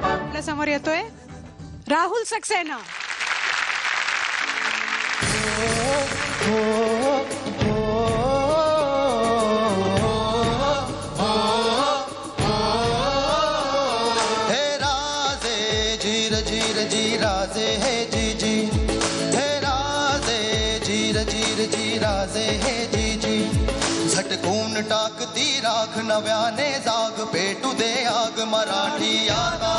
आपल्या समोर येतोय राहुल सक्सेना. हे राजे जीर जीर जी राजे हे जी जी, हे राजे जीर जीर जी राजे हे जी जी. झटकून टाकती राख नव्याने जाग, पेटू दे आग मराठी यागा.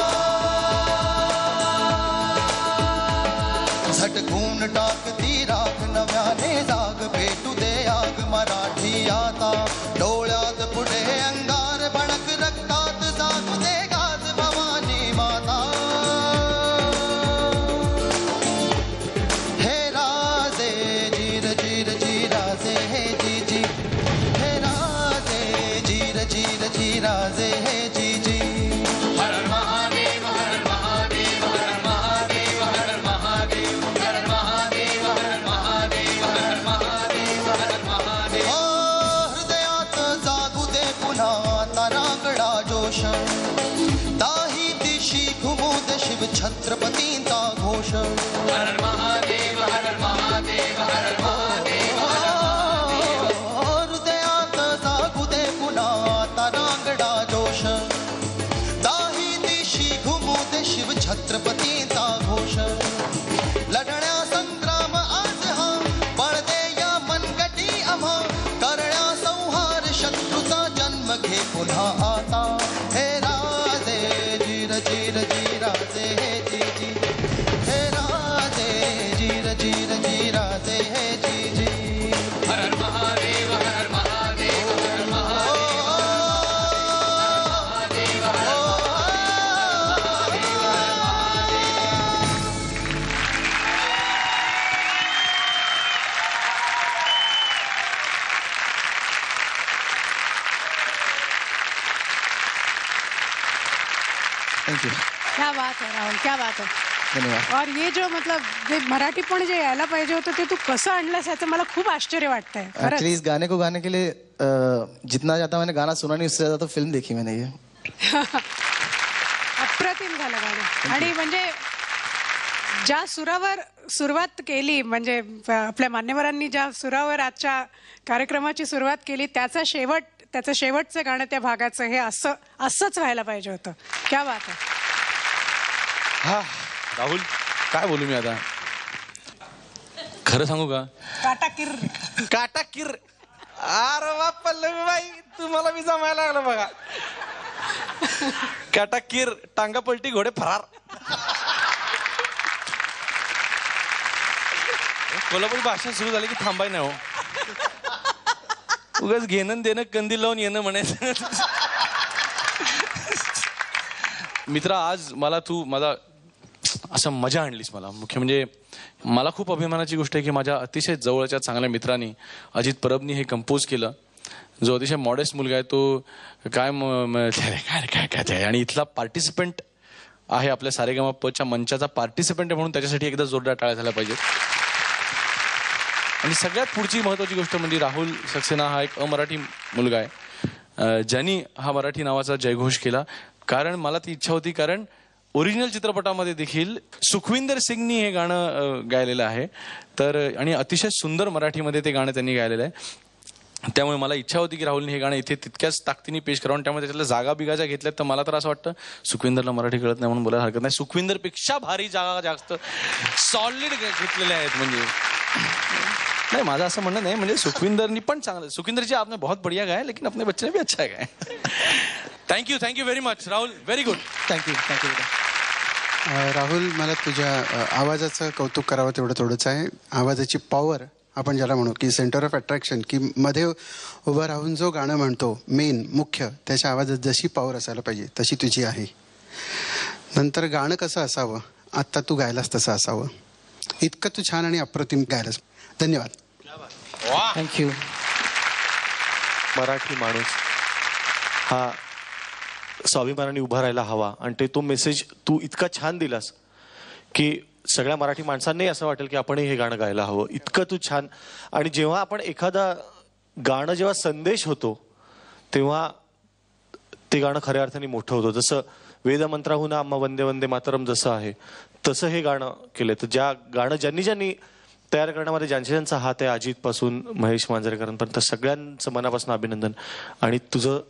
झटकून टाकती राख नव्याने जाग, पेटू दे आग मराठी आता. डोळ्यात पुढे अंगार भडक, रक्तात जागू दे गाज भवानी माता. हे राजे जीर जीर जी राजे हे जी जी, हे राजे जीर जीर जी राजे हे जी जी. हर हर महादेव हर हर महादेव हर हर महादेव हर हर महादेव हर हर महादेव हर हर महादेव हर हर महादेव हर हर महादेव. हृदयात जागू दे पुन्हा तारांगडा जोश, दाही दिशी घुमू दे शिव छत्रपतींचा घोष. हर हर महादेव हर हर महादेव हर हर महादेव हर हर महादेव. हृदयात जागू दे पुन्हा तारांगडा जोश, दाही दिशी घुमू दे शिव छत्रपतींचा घोष. लढण्या संग्राम आज हा, बळदे या मनगटी आम्हा. करण्या संहार शत्रूचा जन्म घे पुन्हा आता. हे राजे जीर जीर जी राजे हे जी जी, हे राजे जीर जीर जी राजे हे जी जी. हर हर महादेव हर हर महादेव हर हर महादेव हर हर महादेव. Thank you. क्या बात है राहुल, क्या बात है. धन्यवाद. और ये जो मतलब जे मराठी पण जे यायला पाहिजे होतं ते तू कसं आणलंस याचं मला खूप आश्चर्य वाटतंय. एक्चुअली इस गाने को गाने के लिए जितना ज्यादा मैंने गाना सुना नहीं, उससे ज्यादा तो फिल्म देखी मैंने ये. अप्रतिम झालं गाणं. आणि म्हणजे ज्या सुरावर सुरुवात केली, म्हणजे आपल्या मान्यवरांनी ज्या सुरावर आजच्या कार्यक्रमाची सुरुवात केली, त्याचं शेवटचं गाणं त्या भागाचं हे असंच व्हायला पाहिजे होतं. क्या बात आहे. हा राहुल, काय बोलू मी आता. खरं सांगू का, काटा किर. अरे वा पल्लवी बाई, तुम्हाला मी जमायला लागलं बघा. काटा किर, टांगा पलटी घोडे फरार. कोल्हापुरी भाषा सुरू झाली की थांबाय नाही हो. उगाच घेणं देणं कंदील लावून येणं म्हणायचं. मित्रा, आज मला असं मजा आणलीस. मला मुख्य म्हणजे मला खूप अभिमानाची गोष्ट आहे की माझ्या अतिशय जवळच्या चांगल्या मित्रांनी अजित परबनी हे कंपोज केलं. जो अतिशय मॉडेस्ट मुलगा आहे तो काय काय आणि इथला पार्टिसिपंट आहे, आपल्या सारेगमपच्या मंचाचा पार्टिसिपंट आहे, म्हणून त्याच्यासाठी एकदा जोरदार टाळ्या झाल्या पाहिजेत. आणि सगळ्यात पुढची महत्वाची गोष्ट म्हणजे राहुल सक्सेना हा एक अमराठी मुलगा आहे, ज्यांनी हा मराठी नावाचा जयघोष केला. कारण मला ती इच्छा होती, कारण ओरिजिनल चित्रपटामध्ये देखील सुखविंदर सिंगनी हे गाणं गायलेलं आहे. तर आणि अतिशय सुंदर मराठीमध्ये ते गाणं त्यांनी गायलेलं आहे. त्यामुळे मला इच्छा होती की राहुलने हे गाणं इथे तितक्याच ताकदीने पेश करावं. त्यामुळे त्याच्यातल्या जागा बिगा ज्या घेतल्यात, तर मला तर असं वाटतं सुखविंदरला मराठी कळत नाही म्हणून बोलायला हरकत नाही. सुखविंदरपेक्षा भारी जागा जास्त सॉलिड घेतलेल्या आहेत. म्हणजे नहीं, माझं असं म्हणणं नाही. म्हणजे सुखविंदरनी पण चांगलं, सुखविंदर जी आपने बहुत बढ़िया गाया, लेकिन अपने बच्चे ने भी अच्छा गाया. Thank you very much Rahul, very good. Thank you. Rahul, मला तुझ्या आवाजाचं कौतुक करावं तेवढं थोडंच आहे. आवाजाची पॉवर आपण ज्याला म्हणू की सेंटर ऑफ अट्रॅक्शन, की मध्ये उभं राहून जो गाणं म्हणतो मेन मुख्य, त्याच्या आवाजात जशी पॉवर असायला पाहिजे तशी तुझी आहे. नंतर गाणं कसं असावं, आत्ता तू गायलास तसं असावं. इतकं तू छान आणि अप्रतिम गायलास. धन्यवाद. थँक्यू. मराठी माणूस हा स्वाभिमानाने उभा राहायला हवा, आणि ते तो मेसेज तू इतका छान दिलास की सगळ्या मराठी माणसांनाही असं वाटेल की आपणही हे गाणं गायला हवं. इतकं तू छान. आणि जेव्हा आपण एखादा गाणं जेव्हा संदेश होतो, तेव्हा ते गाणं खऱ्या अर्थाने मोठं होतं. जसं वेदमंत्राहून आम्हा वंदे वंदे मातरम जसं आहे तसं हे गाणं केलं. तर ज्या गाणं ज्यांनी तयार करण्यामध्ये ज्यांचा हात आहे, अजितपासून महेश मांजरेकरांपर्यंत सगळ्यांचं मनापासून अभिनंदन. आणि तुझं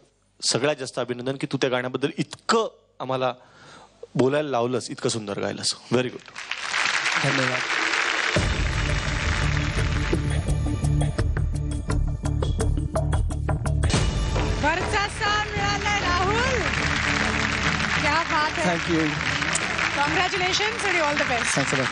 सगळ्यात जास्त अभिनंदन की तू त्या गाण्याबद्दल इतकं आम्हाला बोलायला लावलंस, इतकं सुंदर गायलंस. Very good. धन्यवाद. वर्चस्व मिळालंय राहुल. क्या बात है. थँक्यू. कॉंग्रॅच्युलेशन आणि all the best. Thanks a lot.